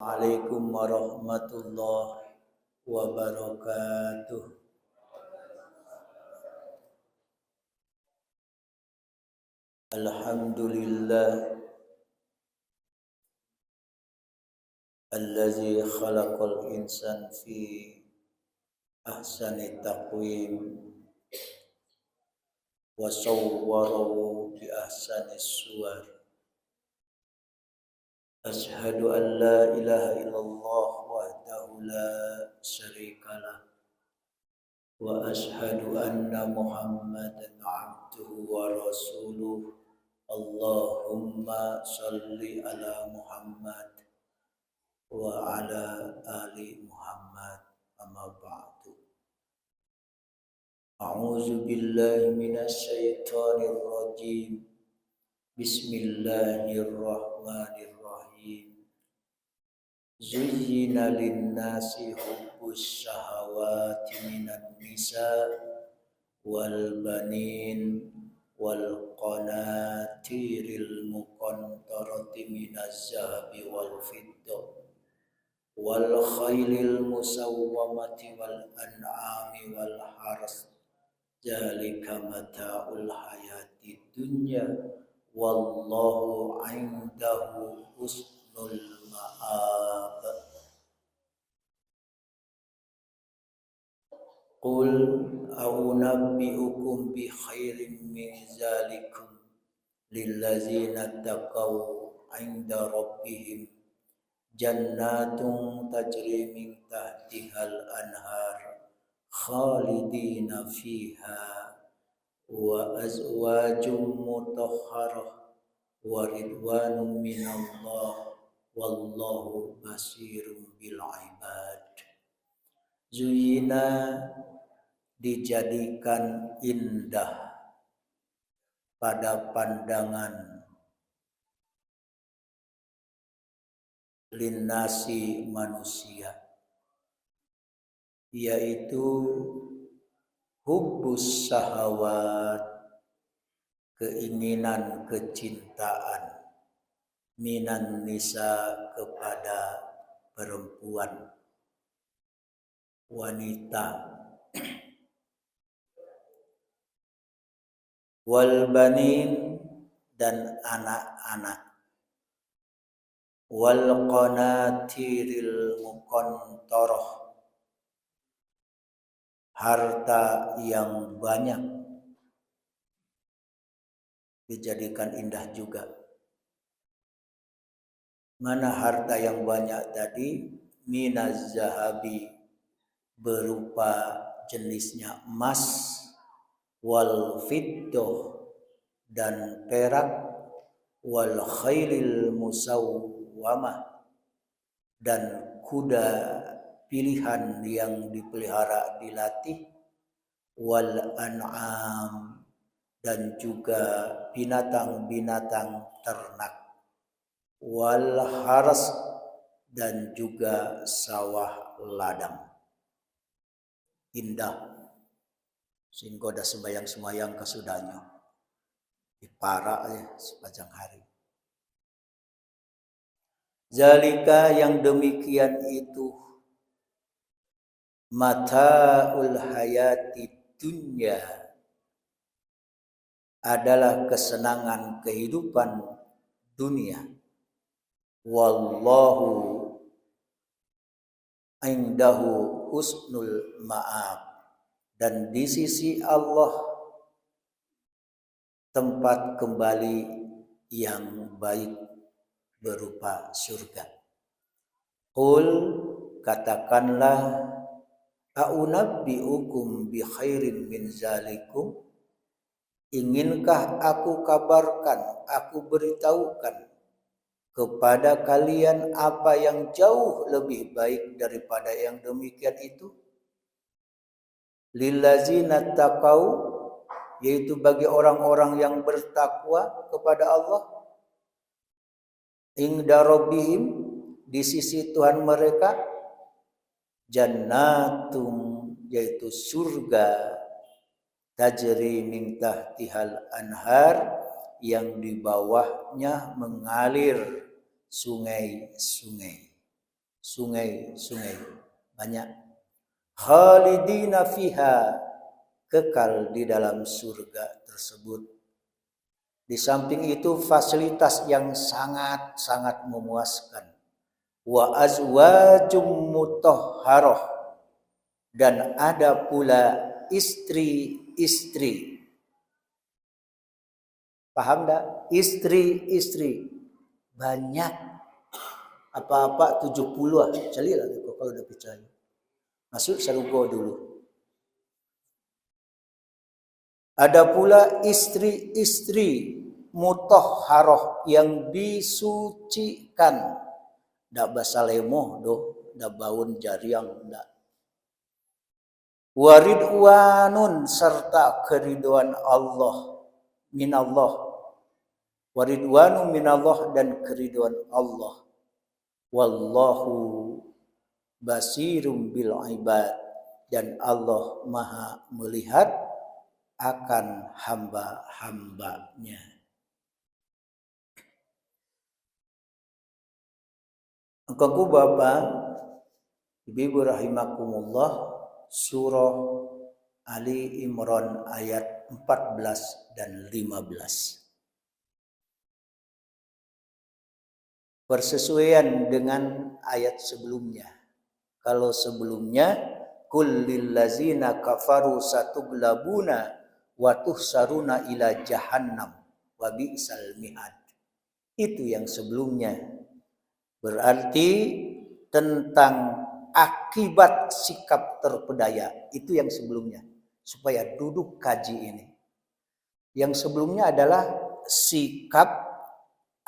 Assalamualaikum warahmatullahi wabarakatuh. Alhamdulillah allazi khalaqal insan fi ahsani taqwim wa sawwarahu bi ahsani suwar. Ashhadu an la ilaha illallah wahdahu la syarikalah wa ashhadu anna Muhammadan abduhu wa rasuluh. Allahumma salli ala Muhammad wa ala ali Muhammad, amma ba'du. A'udzu billahi minasy syaithanir rajim. Bismillahirrahmanirrahim. Zuyyina lin-nasi hubbus syahawati minan nisa wal banin wal qanatiril muqantarati minaz zahabi wal fiddah wal khailil musawwamati wal an'ami wal haras, dzalika mata'ul hayatid dunya wallahu 'indahu husnul ma'ab. Qul a'unabbi'ukum bi khairin min zalikum lillazina taqaw 'inda rabbihim jannatun tajri min tahtihal anhar khalidina fiha wa azwajum mutahharah wa ridwanum minallah wallahu basirun bil ibad. Zuyina, dijadikan indah pada pandangan, linnasi manusia, yaitu hubbus syahawat, keinginan kecintaan, minan nisa, kepada perempuan, wanita, wal banin, dan anak-anak, wal qanatiril muqantarah, harta yang banyak, dijadikan indah juga. Mana harta yang banyak tadi? Minaz zahabi, berupa jenisnya emas, wal fiddah, dan perak, wal khailil musawwamah, dan kuda pilihan yang dipelihara dilatih, wal an'am, dan juga binatang-binatang ternak, wal haras, dan juga sawah ladang. Indah, sehingga ada sembayang-sembayang kesudahnya diparak ya sepanjang hari. Zalika, yang demikian itu, mata'ul hayati dunya, adalah kesenangan kehidupan dunia. Wallahu indahu husnul ma'ab, dan di sisi Allah tempat kembali yang baik berupa surga. Qul, katakanlah, a'unabbi'ukum bi khairin min zalikum, inginkah aku kabarkan, aku beritahukan kepada kalian apa yang jauh lebih baik daripada yang demikian itu? Lillazina taqau, yaitu bagi orang-orang yang bertakwa kepada Allah, inda rabbihim, di sisi Tuhan mereka, jannatum, yaitu surga, tajri min tahtihal anhar, yang di bawahnya mengalir sungai-sungai. sungai-sungai banyak. Khalidina fiha, kekal di dalam surga tersebut. Di samping itu fasilitas yang sangat-sangat memuaskan. Wa azwajum mutahharah, dan ada pula istri-istri. Paham enggak? Istri-istri banyak. Apa-apa 70 lah. Cari lah kalau udah percaya. Masuk sarugo dulu. Ada pula istri-istri mutahharah yang disucikan. Ndak basalemo doh, ndak baun jariang, ndak. Waridwanun, serta keriduan Allah minallah. Waridwanu minallah, dan keriduan Allah. Wallahu basirum bil ibad, dan Allah maha melihat akan hamba-hambanya. Engkau Bapak, Ibu rahimakumullah, surah Ali Imran ayat 14 dan 15. Persesuaian dengan ayat sebelumnya. Kalau sebelumnya kullil ladzina kafaru satughlabuna wa tuhsaruna ila jahannam wa bi'sal mihad. Itu yang sebelumnya. Berarti tentang akibat sikap terpedaya. Itu yang sebelumnya. Supaya duduk kaji ini. Yang sebelumnya adalah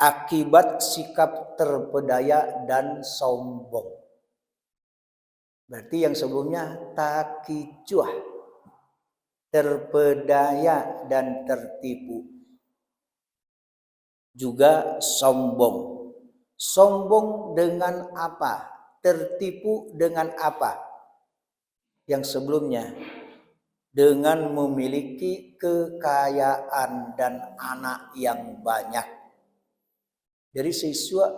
akibat sikap terpedaya dan sombong. Berarti yang sebelumnya takijuah, terpedaya dan tertipu. Juga sombong. Sombong dengan apa? Tertipu dengan apa? Yang sebelumnya, dengan memiliki kekayaan dan anak yang banyak. Dari siswa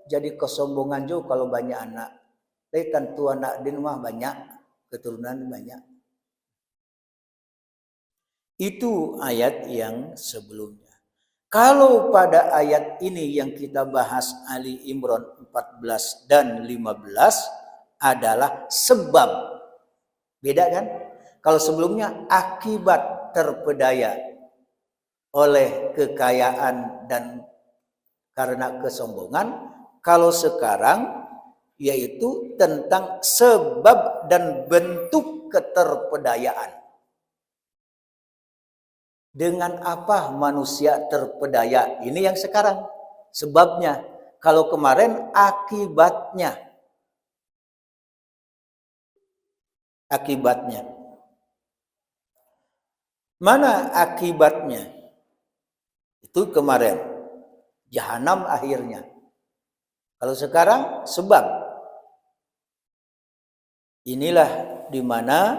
jadi kesombongan juga kalau banyak anak. Lekan tua anak di rumah banyak, keturunan banyak. Itu ayat yang sebelumnya. Kalau pada ayat ini yang kita bahas Ali Imran 14 dan 15 adalah sebab. Beda kan? Kalau sebelumnya akibat terpedaya oleh kekayaan dan karena kesombongan. Kalau sekarang yaitu tentang sebab dan bentuk keterpedayaan. Dengan apa manusia terpedaya? Ini yang sekarang sebabnya. Kalau kemarin akibatnya. Akibatnya. Mana akibatnya? Itu kemarin. Jahanam akhirnya. Kalau sekarang sebab. Inilah di mana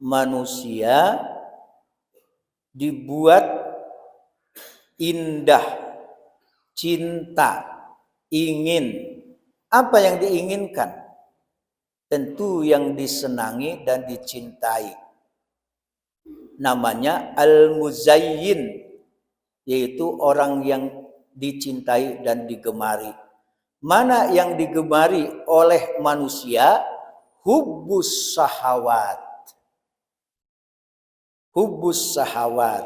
manusia dibuat indah, cinta, ingin. Apa yang diinginkan? Tentu yang disenangi dan dicintai. Namanya al-muzayyin, yaitu orang yang dicintai dan digemari. Mana yang digemari oleh manusia? Hubbus sahawat. Hubbus sahawat.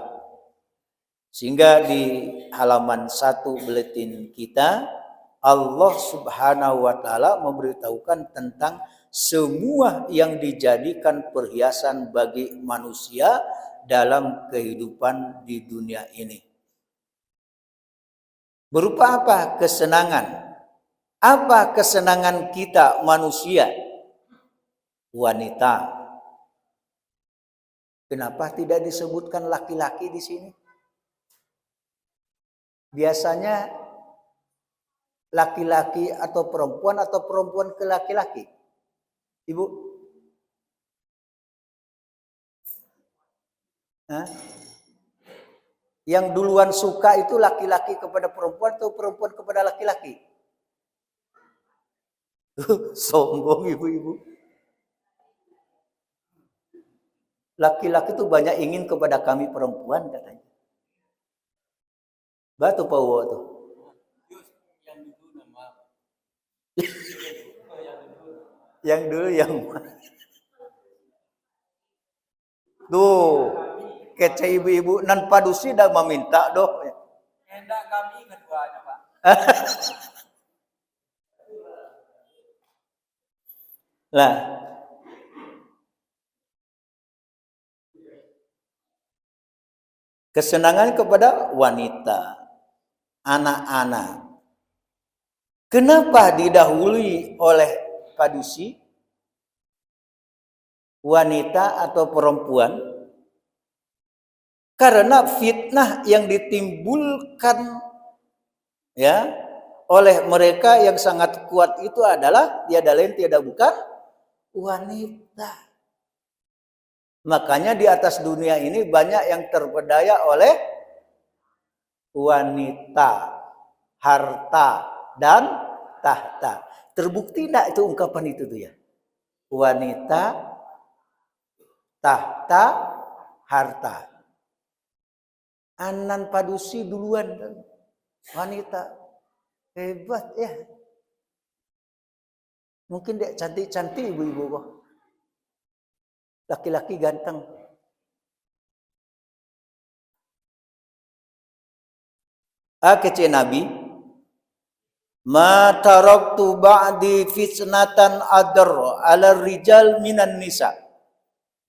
Sehingga di halaman 1 buletin kita, Allah Subhanahu wa taala memberitahukan tentang semua yang dijadikan perhiasan bagi manusia dalam kehidupan di dunia ini. Berupa apa? Kesenangan. Apa kesenangan kita manusia? Wanita. Kenapa tidak disebutkan laki-laki di sini? Biasanya laki-laki atau perempuan ke laki-laki. Ibu? Hah? Yang duluan suka itu laki-laki kepada perempuan atau perempuan kepada laki-laki? Sombong ibu-ibu. Laki-laki itu banyak ingin kepada kami perempuan katanya. Batu Pauwo tuh. Yang dulu yang tuh kece ibu-ibu nan padusi dah meminta doh. Hendak kami keduanya Pak. Lah kesenangan kepada wanita, anak-anak. Kenapa didahului oleh padusi? Wanita atau perempuan? Karena fitnah yang ditimbulkan ya oleh mereka yang sangat kuat itu adalah tiada lain tiada bukan wanita. Makanya di atas dunia ini banyak yang terpedaya oleh wanita, harta, dan tahta. Terbukti tidak itu ungkapan itu tuh ya? Wanita, tahta, harta. Anan padusi duluan wanita. Hebat ya. Mungkin dia cantik-cantik ibu-ibu kok. Laki-laki ganteng. Kece Nabi, ma taraktu ba'di fitnatan adar ala rijal minan nisa.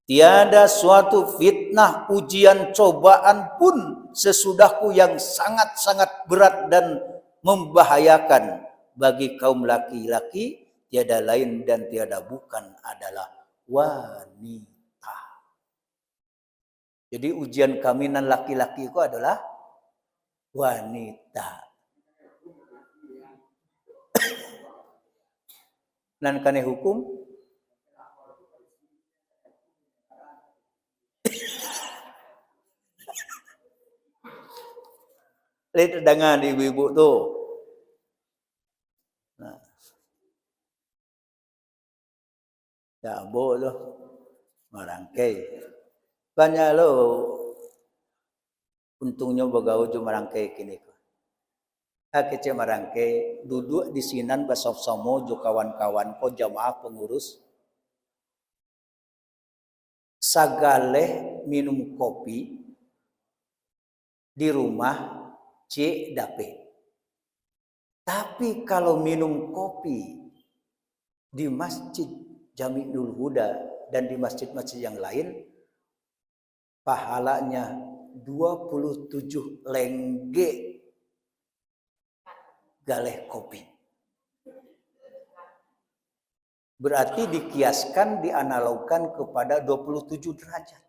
Tiada suatu fitnah, ujian, cobaan pun sesudahku yang sangat-sangat berat dan membahayakan bagi kaum laki-laki, tiada lain dan tiada bukan adalah wanita. Jadi ujian kami nan laki-laki itu adalah wanita. Nan kane hukum lihat dengan ibu-ibu tuh. Nah. Jabo tuh. Marangkai. Banyak lo. Untungnya bagaau cuma marangkai kini. Kece marangkai duduk di sinan basop-somo jo kawan-kawan ko jamaah pengurus. Sagale minum kopi di rumah C dape. Tapi kalau minum kopi di masjid Jami'ul Huda dan di masjid-masjid yang lain, pahalanya 27 lengge galeh kopi. Berarti dikiaskan, dianalogkan kepada 27 derajat.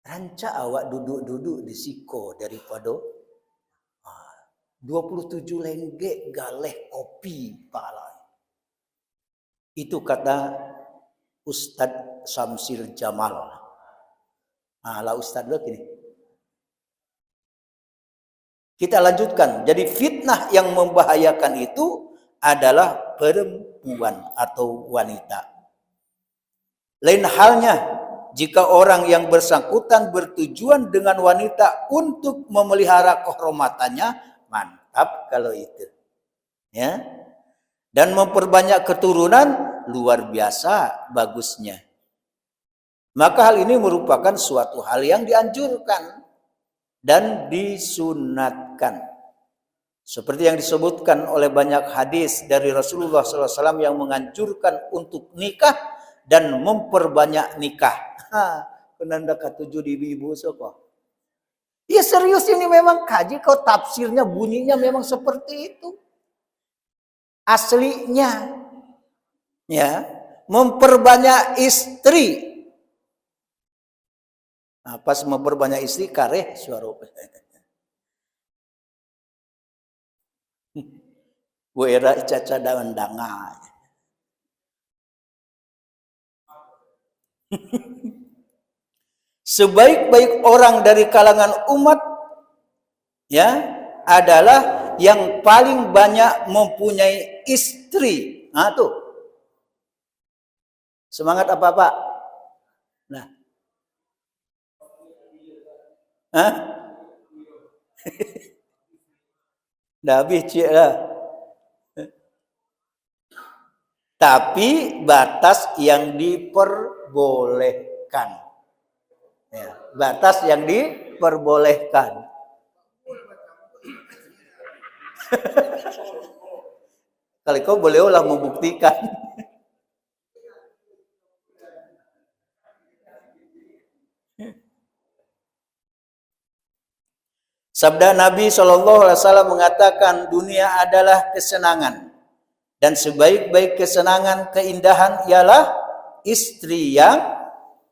Ranca awak duduk-duduk di siko daripada 27 lengge galeh kopi pahala. Itu kata Ustadz Samsir Jamal. Lah Ustadz lo gini. Kita lanjutkan. Jadi fitnah yang membahayakan itu adalah perempuan atau wanita. Lain halnya jika orang yang bersangkutan bertujuan dengan wanita untuk memelihara kehormatannya, mantap kalau itu. Ya. Dan memperbanyak keturunan, luar biasa bagusnya. Maka hal ini merupakan suatu hal yang dianjurkan dan disunatkan. Seperti yang disebutkan oleh banyak hadis dari Rasulullah SAW yang menganjurkan untuk nikah dan memperbanyak nikah. Penanda ketujuh di ibu soko. Ya serius ini memang kaji kau tafsirnya bunyinya memang seperti itu. Aslinya ya, memperbanyak istri. Nah, pas memperbanyak istri kareh suara. Wera caca daun danga. Sebaik-baik orang dari kalangan umat ya adalah yang paling banyak mempunyai istri? Nah tuh. Semangat apa Pak? Nah. Hah? Dah habis cik lah. Tapi batas yang diperbolehkan. Ya, batas yang diperbolehkan. Kalau kau boleh lah membuktikan. Sabda Nabi SAW mengatakan dunia adalah kesenangan. Dan sebaik-baik kesenangan, keindahan ialah istri yang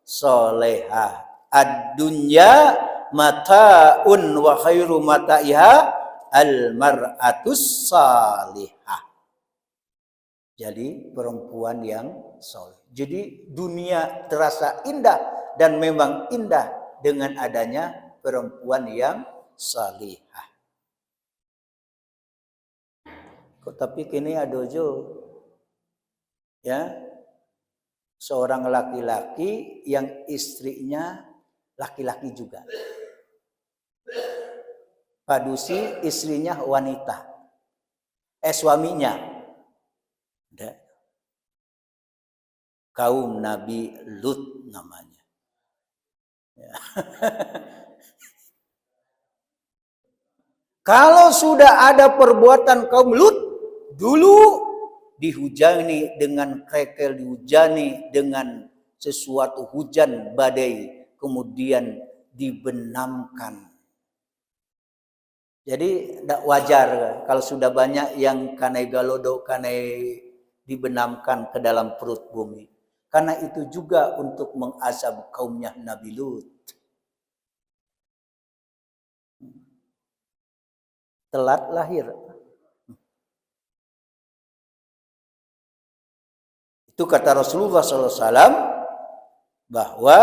solehah. Ad-dunya mata'un wa khairu mata'iha al-mar'atus salihah. Jadi perempuan yang soleh. Jadi dunia terasa indah dan memang indah dengan adanya perempuan yang salihah. Tapi kini ada ya seorang laki-laki yang istrinya laki-laki juga. Padusi istrinya wanita. Suaminya. Kaum Nabi Lut namanya. Ya. Kalau sudah ada perbuatan kaum Lut, dulu dihujani dengan krekel, dihujani dengan sesuatu hujan badai, kemudian dibenamkan. Jadi tidak wajar kalau sudah banyak yang kanai galodo, kanai dibenamkan ke dalam perut bumi. Karena itu juga untuk mengazab kaumnya Nabi Lut. Telat lahir. Itu kata Rasulullah SAW bahwa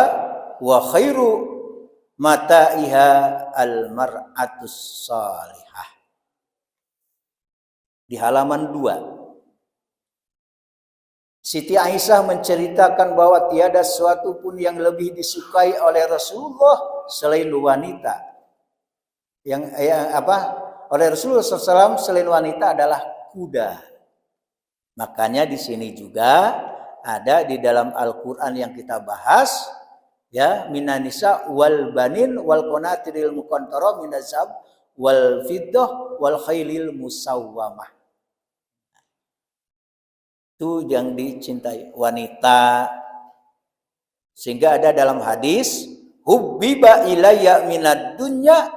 wa khairu mata'iha al-mar'atus salihah. Di halaman 2. Siti Aisyah menceritakan bahwa tiada sesuatu pun yang lebih disukai oleh Rasulullah selain wanita. Oleh Rasulullah SAW selain wanita adalah kuda. Makanya di sini juga ada di dalam Al-Qur'an yang kita bahas ya, minan nisa wal banin wal qanatiril muqantara minaz zahab wal fiddah wal khailil musawwamah. Itu yang dicintai wanita. Sehingga ada dalam hadis hubbiba ilayya minad dunya,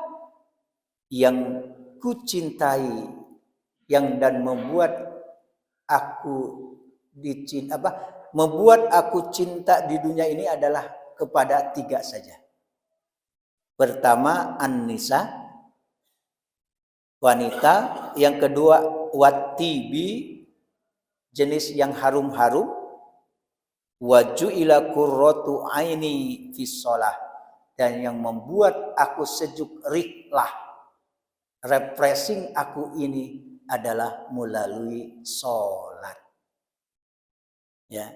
yang kucintai yang dan membuat aku membuat aku cinta di dunia ini adalah kepada 3 saja. Pertama an-nisa, wanita. Yang kedua watibi, jenis yang harum-harum. Waju'ila qurratu aini fis shalah, dan yang membuat aku sejuk riklah, refreshing aku ini adalah melalui sholat. Ya,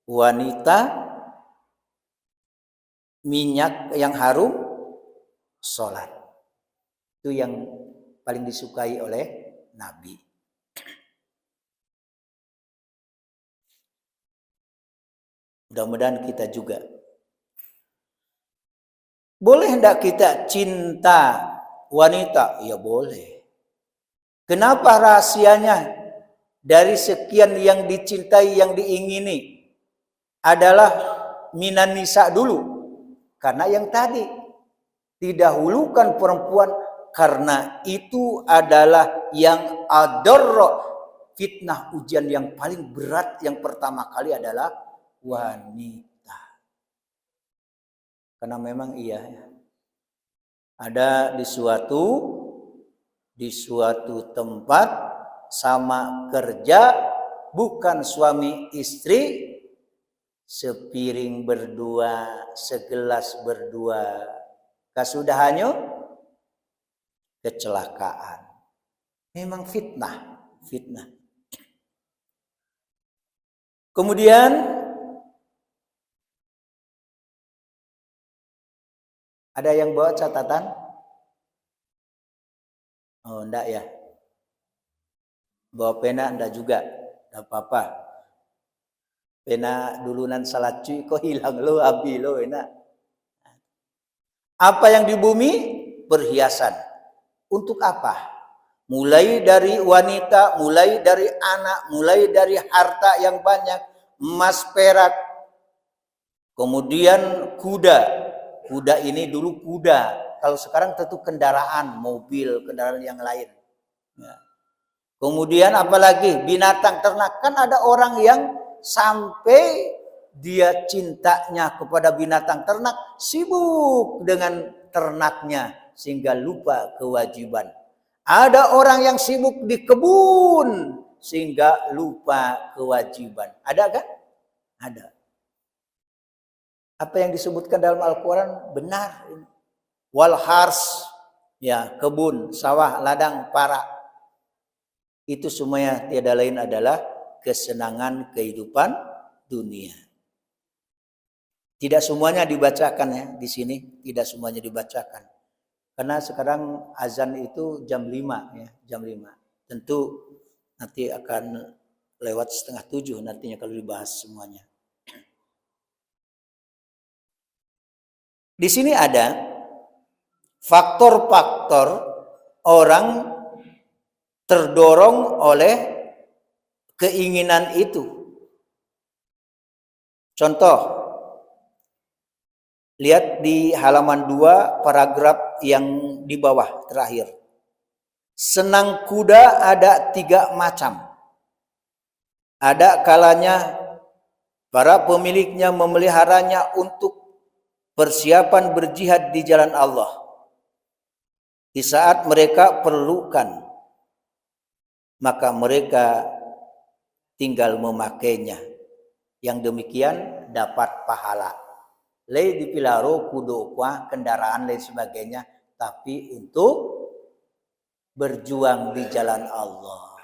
wanita, minyak yang harum, sholat. Itu yang paling disukai oleh Nabi. Mudah-mudahan kita juga. Boleh hendak kita cinta wanita? Ya boleh. Kenapa rahasianya dari sekian yang dicintai, yang diingini adalah minan nisa dulu? Karena yang tadi didahulukan perempuan, karena itu adalah yang adarra, fitnah ujian yang paling berat yang pertama kali adalah wanita. Karena memang iya, ada di suatu tempat sama kerja, bukan suami istri, sepiring berdua, segelas berdua, kesudahannya kecelakaan. Memang fitnah. Kemudian ada yang bawa catatan? Oh, enggak ya. Bawa pena enggak juga. Enggak apa-apa. Pena dulunan salat cuy kok hilang lo abi lo enak. Apa yang di bumi? Perhiasan. Untuk apa? Mulai dari wanita, mulai dari anak, mulai dari harta yang banyak, emas, perak, kemudian kuda. Kuda ini dulu kuda. Kalau sekarang tentu kendaraan, mobil, kendaraan yang lain. Ya. Kemudian apalagi binatang ternak. Kan ada orang yang sampai dia cintanya kepada binatang ternak, sibuk dengan ternaknya sehingga lupa kewajiban. Ada orang yang sibuk di kebun sehingga lupa kewajiban. Ada kan? Ada. Apa yang disebutkan dalam Al-Quran benar. Wal hars, ya, kebun, sawah, ladang, parak. Itu semuanya tiada lain adalah kesenangan kehidupan dunia. Tidak semuanya dibacakan ya di sini, tidak semuanya dibacakan. Karena sekarang azan itu jam 5 ya, jam 5. Tentu nanti akan lewat 6:30 nantinya kalau dibahas semuanya. Di sini ada faktor-faktor orang terdorong oleh keinginan itu. Contoh, lihat di halaman 2 paragraf yang di bawah terakhir. Senang kuda ada 3 macam. Ada kalanya para pemiliknya memeliharanya untuk persiapan berjihad di jalan Allah. Di saat mereka perlukan, maka mereka tinggal memakainya. Yang demikian dapat pahala. Lei dipilaro kudo kuah kendaraan lain sebagainya, tapi untuk berjuang di jalan Allah.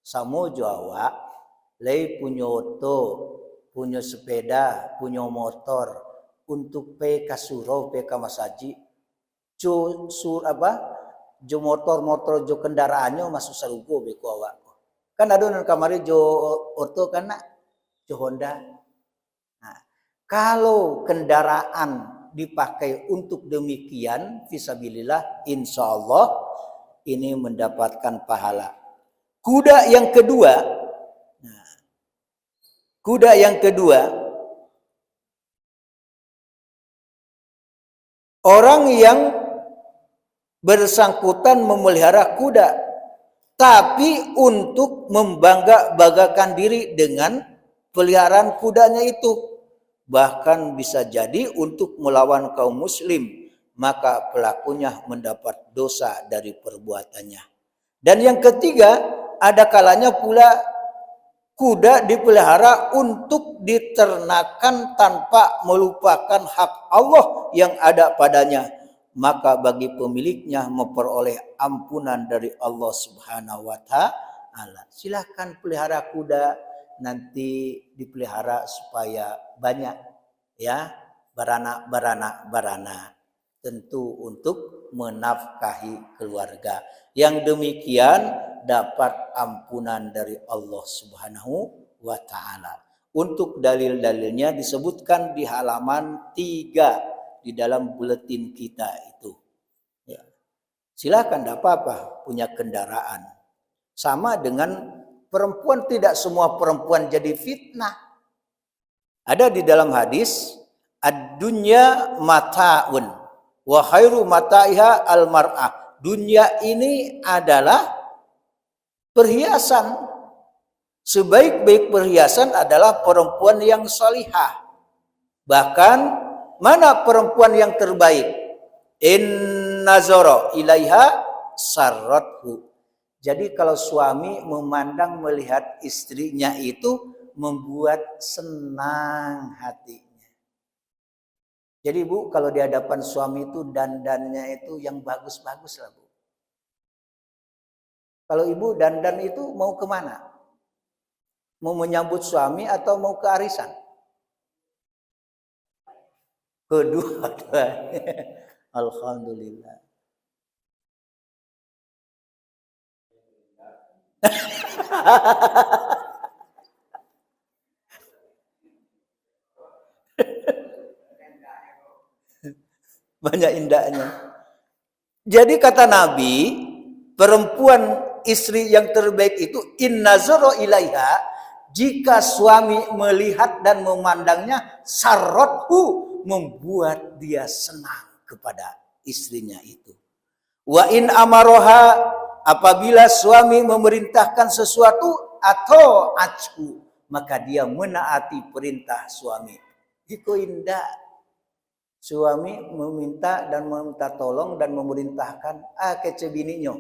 Samo Jawa, lei punya oto, punya sepeda, punya motor untuk pe kasuro pe kamasaji, jo motor jo kendaraannya masuk sarugo be ko awak. Kan ada nan kamari jo oto kan nak jo Honda. Nah, kalau kendaraan dipakai untuk demikian fisabilillah insyaallah ini mendapatkan pahala. Kuda yang kedua, orang yang bersangkutan memelihara kuda, tapi untuk membangga-banggakan diri dengan peliharaan kudanya itu. Bahkan bisa jadi untuk melawan kaum muslim, maka pelakunya mendapat dosa dari perbuatannya. Dan yang ketiga, ada kalanya pula kuda dipelihara untuk diternakan tanpa melupakan hak Allah yang ada padanya. Maka bagi pemiliknya memperoleh ampunan dari Allah Subhanahu wa Ta'ala. Silakan pelihara kuda, nanti dipelihara supaya banyak ya baranak. Tentu untuk menafkahi keluarga. Yang demikian dapat ampunan dari Allah Subhanahu wa Ta'ala. Untuk dalil-dalilnya disebutkan di halaman 3 di dalam buletin kita itu. Ya. Silakan, tidak apa-apa punya kendaraan. Sama dengan perempuan, tidak semua perempuan jadi fitnah. Ada di dalam hadis, ad-dunya mata'un wa khairu mata'iha al-mar'ah. Dunia ini adalah perhiasan. Sebaik-baik perhiasan adalah perempuan yang salihah. Bahkan mana perempuan yang terbaik? In nazara ilaiha sarrathu. Jadi kalau suami memandang melihat istrinya itu membuat senang hatinya. Jadi Bu, kalau di hadapan suami itu dandannya itu yang bagus-bagus lah Bu. Kalau ibu dandan itu mau kemana? Mau menyambut suami atau mau ke arisan? Kedua-duanya. Alhamdulillah. Banyak indahnya. Jadi kata Nabi, perempuan istri yang terbaik itu innazara ilaiha, jika suami melihat dan memandangnya, sarrathu, membuat dia senang kepada istrinya itu. Wa in amaroha, apabila suami memerintahkan sesuatu, atau acu, maka dia menaati perintah suami. Itu indah. Suami meminta dan meminta tolong dan memerintahkan kece bininya.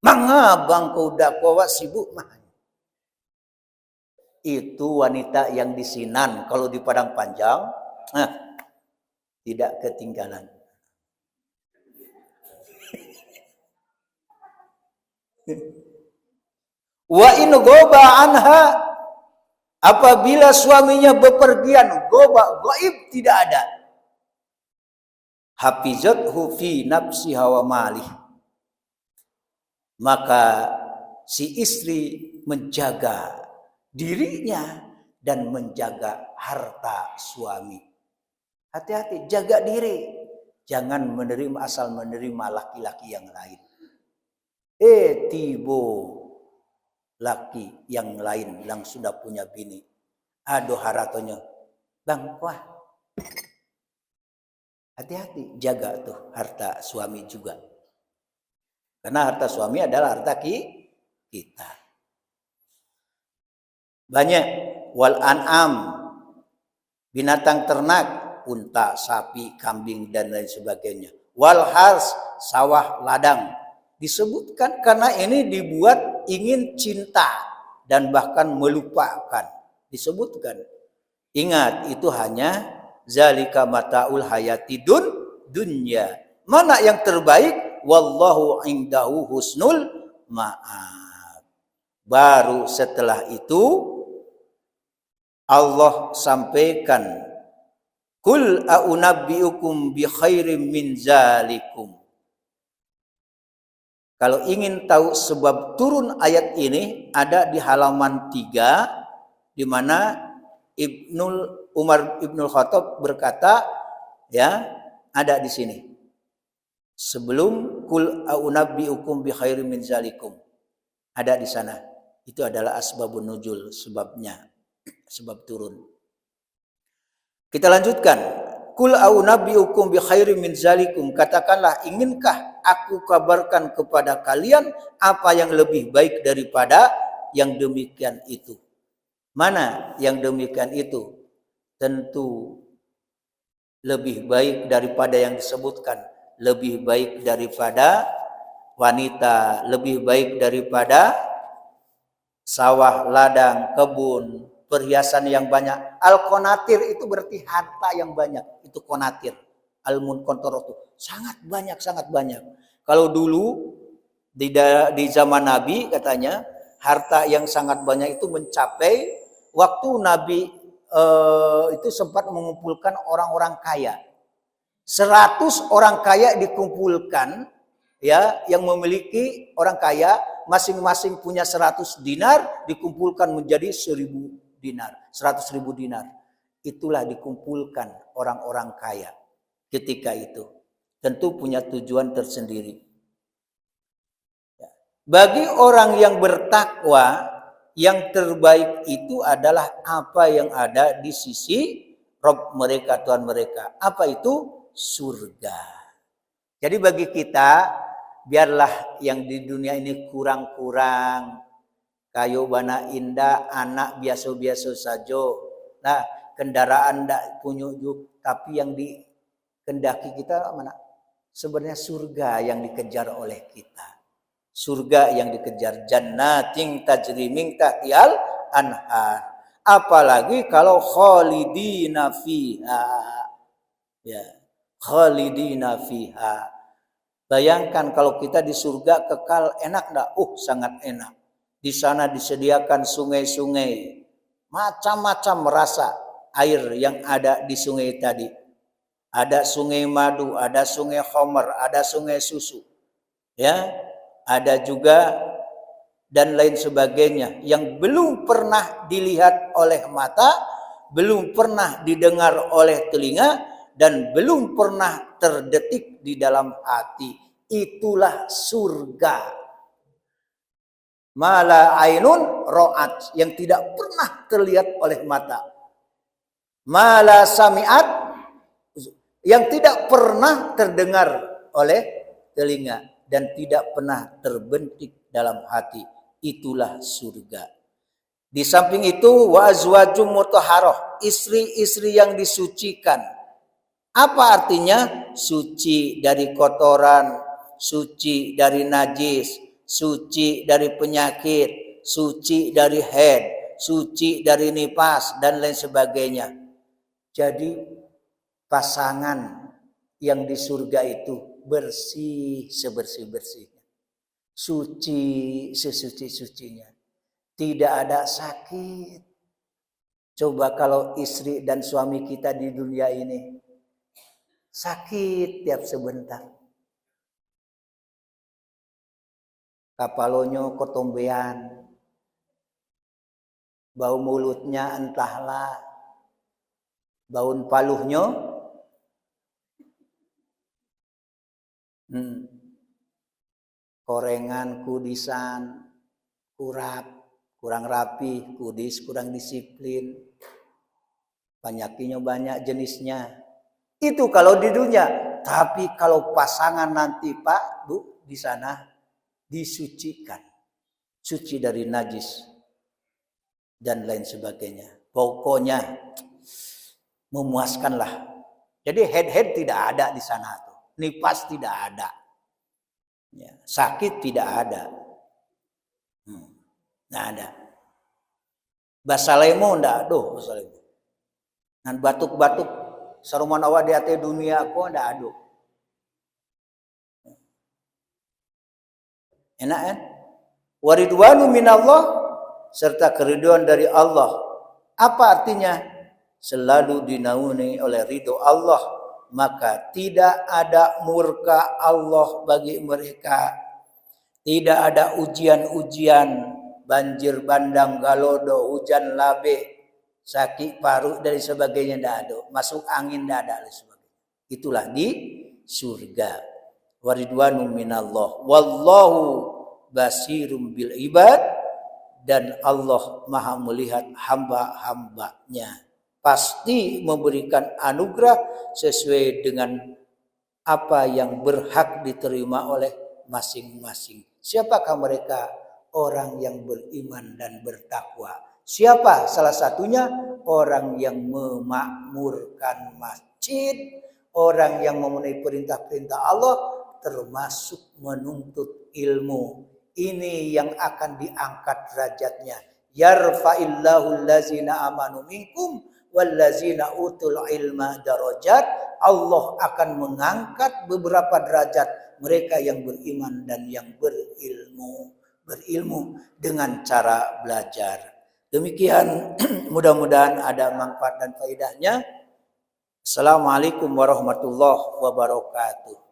Mangga bang kau dakwa sibuk mah. Itu wanita yang disinan. Kalau di Padang Panjang, tidak ketinggalan. Wa in goba anha, apabila suaminya bepergian, goba, gaib, tidak ada. Hafizathu fi nafsiha wa malih, maka si istri menjaga dirinya dan menjaga harta suami. Hati-hati, jaga diri. Jangan menerima asal menerima laki-laki yang lain. Tibo laki yang lain yang sudah punya bini. Aduh haratonya. Bang, wah. Hati-hati, jaga tuh harta suami juga. Karena harta suami adalah harta kita. Banyak wal an'am, binatang ternak, unta, sapi, kambing dan lain sebagainya. Wal hars, sawah, ladang. Disebutkan karena ini dibuat ingin cinta dan bahkan melupakan. Disebutkan. Ingat, itu hanya zalika mataul hayati dunya. Mana yang terbaik? Wallahu indahu husnul ma'ab. Baru setelah itu Allah sampaikan, kul a'unabbiukum bi khairim min zalikum. Kalau ingin tahu sebab turun ayat ini, ada di halaman 3 di mana Umar Ibnul Khattab berkata, ya, ada di sini. Sebelum kul a'unabbiukum bi khairim min zalikum. Ada di sana. Itu adalah asbabun nuzul, sebabnya, sebab turun. Kita lanjutkan. Kul a'unabbiukum bi khairim min zalikum. Katakanlah, inginkah aku kabarkan kepada kalian apa yang lebih baik daripada yang demikian itu? Mana yang demikian itu? Tentu lebih baik daripada yang disebutkan. Lebih baik daripada wanita, lebih baik daripada sawah, ladang, kebun, perhiasan yang banyak. Al-konatir itu berarti harta yang banyak. Itu konatir. Al-munkontorotu. Sangat banyak, sangat banyak. Kalau dulu di zaman Nabi katanya, harta yang sangat banyak itu mencapai waktu Nabi itu sempat mengumpulkan orang-orang kaya. 100 orang kaya dikumpulkan, ya, yang memiliki orang kaya masing-masing punya 100 dinar dikumpulkan menjadi 1000 dinar, 100.000 dinar. Itulah dikumpulkan orang-orang kaya ketika itu. Tentu punya tujuan tersendiri. Bagi orang yang bertakwa, yang terbaik itu adalah apa yang ada di sisi Rabb mereka, Tuhan mereka. Apa itu? Surga. Jadi bagi kita, biarlah yang di dunia ini kurang-kurang, kayu bana indah, anak biasa-biasa saja. Nah, kendaraan ndak punya juk, tapi yang dikendaki kita mana? Sebenarnya surga yang dikejar oleh kita. Surga yang dikejar, jannatin tajri min tahtihal anhar. Apalagi kalau khalidina fiha. Ya, khalidina fiha. Bayangkan kalau kita di surga kekal, enak enggak? Sangat enak. Di sana disediakan sungai-sungai, macam-macam rasa air yang ada di sungai tadi. Ada sungai madu, ada sungai khamar, ada sungai susu. Ya, ada juga dan lain sebagainya yang belum pernah dilihat oleh mata, belum pernah didengar oleh telinga, dan belum pernah terdetik di dalam hati. Itulah surga. Mala ainun ro'at, yang tidak pernah terlihat oleh mata. Mala sami'at, yang tidak pernah terdengar oleh telinga dan tidak pernah terbentik dalam hati. Itulah surga. Di samping itu wa azwajum mutahharah, istri-istri yang disucikan. Apa artinya? Suci dari kotoran, suci dari najis, suci dari penyakit, suci dari haid, suci dari nifas dan lain sebagainya. Jadi pasangan yang di surga itu bersih sebersih-bersihnya, suci sesuci-sucinya, tidak ada sakit. Coba kalau istri dan suami kita di dunia ini sakit tiap sebentar, kapalonyo kotombean, bau mulutnya entahlah, baun paluhnya korengan, kudisan, kurang rapi, kudis, kurang disiplin, penyakitnya banyak jenisnya. Itu kalau di dunia. Tapi kalau pasangan nanti Pak, Bu, di sana disucikan, suci dari najis dan lain sebagainya. Pokoknya memuaskanlah. Jadi head tidak ada di sana tuh. Nifas tidak ada. Ya, sakit tidak ada. Nggak ada. Basalemo ndak ada, basalemo. Dan batuk-batuk saruman awak di ate dunia aku ndak ada. Enak kan? Waridwanu minallah, serta keriduan dari Allah. Apa artinya? Selalu dinaungi oleh ridho Allah, maka tidak ada murka Allah bagi mereka. Tidak ada ujian-ujian, banjir bandang galodo, hujan labe, sakit paru dan sebagainya tidak ada. Masuk angin tidak ada dan sebagainya. Itulah di surga. Waridwanu minallah wallahu basirum bil ibad, dan Allah maha melihat hamba-hambanya, pasti memberikan anugerah sesuai dengan apa yang berhak diterima oleh masing-masing. Siapakah mereka? Orang yang beriman dan bertakwa. Siapa? Salah satunya orang yang memakmurkan masjid, orang yang memenuhi perintah-perintah Allah, termasuk menuntut ilmu. Ini yang akan diangkat derajatnya. Yarfa'illahu allazina amanu minkum wallazina utul ilma darajat. Allah akan mengangkat beberapa derajat mereka yang beriman dan yang berilmu dengan cara belajar. Demikian, mudah-mudahan ada manfaat dan faedahnya. Assalamualaikum warahmatullahi wabarakatuh.